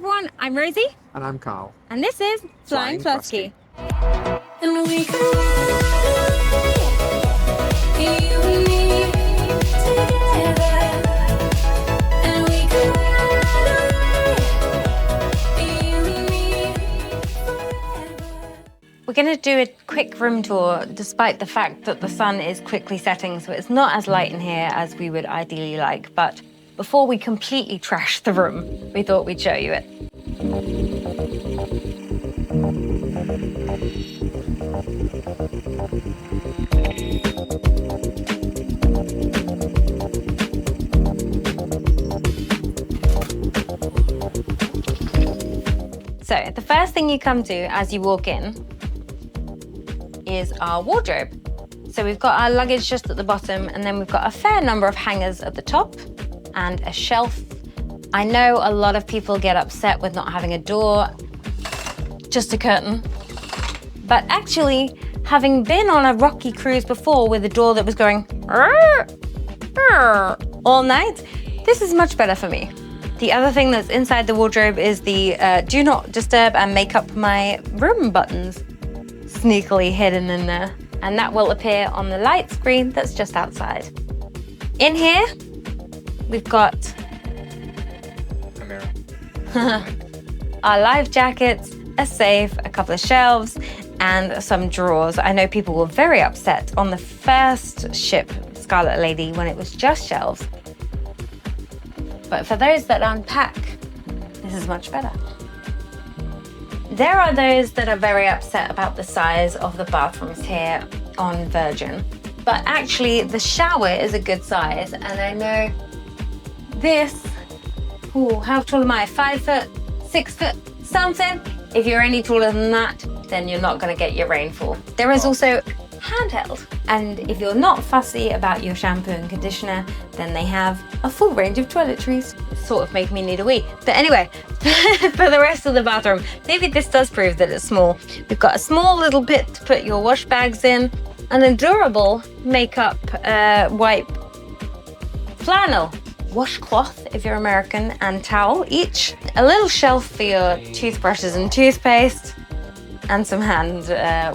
everyone, I'm Rosie. And I'm Carl. And this is Flying Flosky. And we can you and me together. And we can you and me forever. We're going to do a quick room tour despite the fact that the sun is quickly setting, so it's not as light in here as we would ideally like. But before we completely trash the room, we thought we'd show you it. So the first thing you come to as you walk in is our wardrobe. So we've got our luggage just at the bottom, and then we've got a fair number of hangers at the top and a shelf. I know a lot of people get upset with not having a door, just a curtain. But actually, having been on a rocky cruise before with a door that was going all night, this is much better for me. The other thing that's inside the wardrobe is the do not disturb and make up my room buttons, sneakily hidden in there. And that will appear on the light screen that's just outside. In here, we've got A mirror. our life jackets, a safe, a couple of shelves, and some drawers. I know people were very upset on the first ship, Scarlet Lady, when it was just shelves. But for those that unpack, this is much better. There are those that are very upset about the size of the bathrooms here on Virgin. But actually, the shower is a good size, and I know this, how tall am I? 5 foot, 6 foot, something? If you're any taller than that, then you're not gonna get your rainfall. There is also handheld. And if you're not fussy about your shampoo and conditioner, then they have a full range of toiletries. Sort of make me need a wee. But anyway, for the rest of the bathroom, maybe this does prove that it's small. We've got a small little bit to put your wash bags in, an adorable makeup wipe flannel washcloth if you're American, and towel each, a little shelf for your toothbrushes and toothpaste, and some hand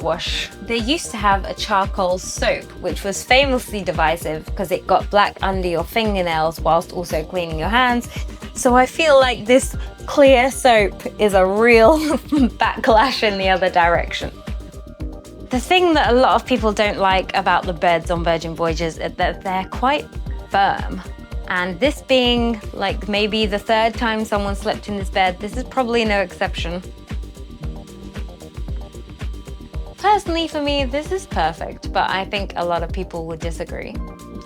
wash. They used to have a charcoal soap, which was famously divisive because it got black under your fingernails whilst also cleaning your hands. So I feel like this clear soap is a real backlash in the other direction. The thing that a lot of people don't like about the beds on Virgin Voyages is that they're quite firm. And this being like maybe the third time someone slept in this bed, this is probably no exception. Personally, for me, this is perfect, but I think a lot of people would disagree.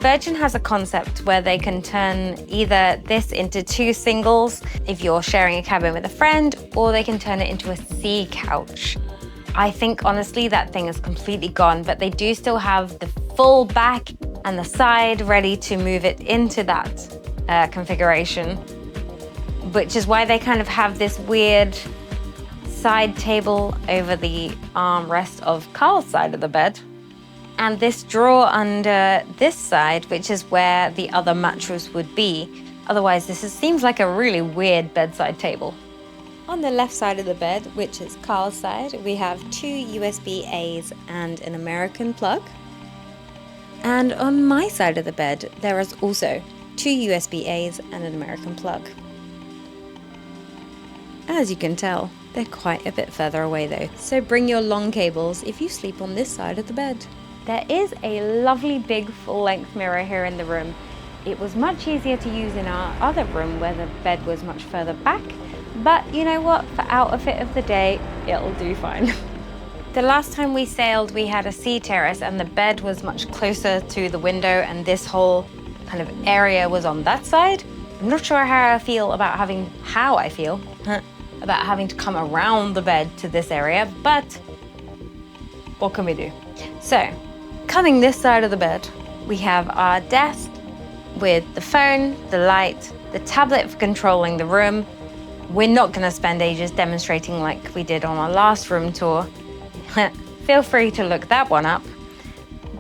Virgin has a concept where they can turn either this into 2 singles if you're sharing a cabin with a friend, or they can turn it into a sea couch. I think honestly that thing is completely gone, but they do still have the full back and the side ready to move it into that configuration, which is why they kind of have this weird side table over the armrest of Carl's side of the bed, and this drawer under this side, which is where the other mattress would be. Otherwise, seems like a really weird bedside table. On the left side of the bed, which is Carl's side, we have 2 USB-A's and an American plug. And on my side of the bed, there is also 2 USB-A's and an American plug. As you can tell, they're quite a bit further away though, so bring your long cables if you sleep on this side of the bed. There is a lovely big full-length mirror here in the room. It was much easier to use in our other room where the bed was much further back, but you know what, for outfit of the day, it'll do fine. The last time we sailed, we had a sea terrace and the bed was much closer to the window, and this whole kind of area was on that side. I'm not sure how I feel about having to come around the bed to this area, but what can we do? So, coming this side of the bed, we have our desk with the phone, the light, the tablet for controlling the room. We're not gonna spend ages demonstrating like we did on our last room tour. Feel free to look that one up.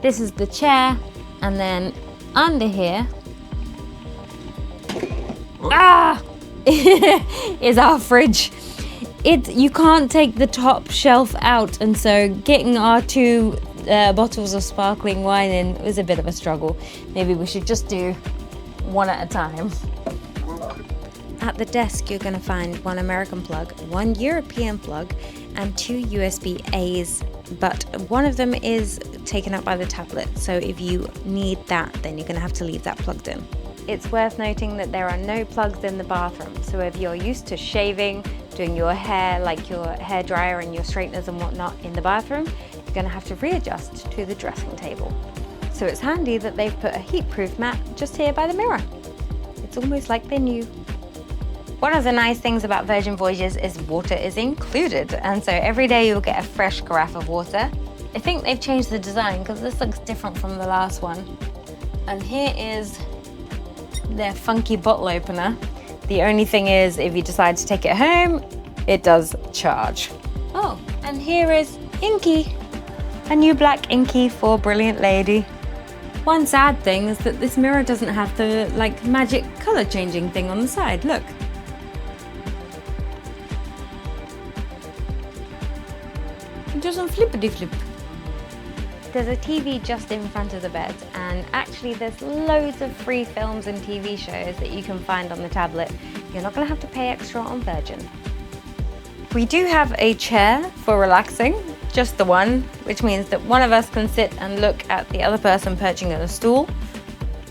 This is the chair, and then under here, is our fridge. You can't take the top shelf out, and so getting our 2 bottles of sparkling wine in was a bit of a struggle. Maybe we should just do one at a time. At the desk, you're going to find 1 American plug, 1 European plug, and 2 USB-As, but one of them is taken up by the tablet, so if you need that, then you're going to have to leave that plugged in. It's worth noting that there are no plugs in the bathroom, so if you're used to shaving, doing your hair, like your hair dryer and your straighteners and whatnot in the bathroom, you're going to have to readjust to the dressing table. So it's handy that they've put a heat-proof mat just here by the mirror. It's almost like they're new. One of the nice things about Virgin Voyages is water is included, and so every day you'll get a fresh carafe of water. I think they've changed the design because this looks different from the last one. And here is their funky bottle opener. The only thing is, if you decide to take it home, it does charge. Oh, and here is Inky, a new black Inky for Brilliant Lady. One sad thing is that this mirror doesn't have the magic color changing thing on the side. Look. It doesn't flippity flip. There's a TV just in front of the bed, and actually there's loads of free films and TV shows that you can find on the tablet. You're not going to have to pay extra on Virgin. We do have a chair for relaxing, just the one, which means that one of us can sit and look at the other person perching on a stool.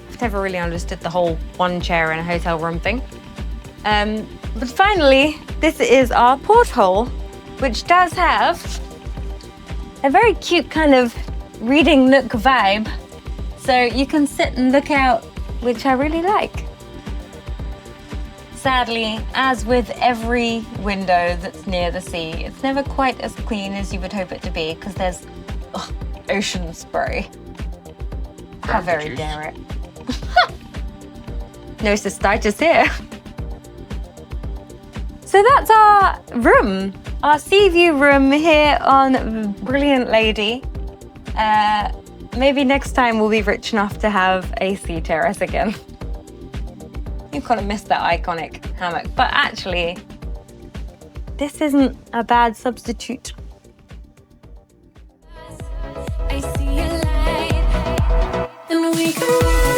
I've never really understood the whole 1 chair in a hotel room thing. But finally, this is our porthole, which does have a very cute kind of reading nook vibe. So you can sit and look out, which I really like. Sadly, as with every window that's near the sea, it's never quite as clean as you would hope it to be because there's ocean spray. How very dare it. No cystitis here. So that's our room, our sea view room here on Brilliant Lady. Maybe next time we'll be rich enough to have a sea terrace again. You kind of missed that iconic hammock, but actually, this isn't a bad substitute. I see a light, and we can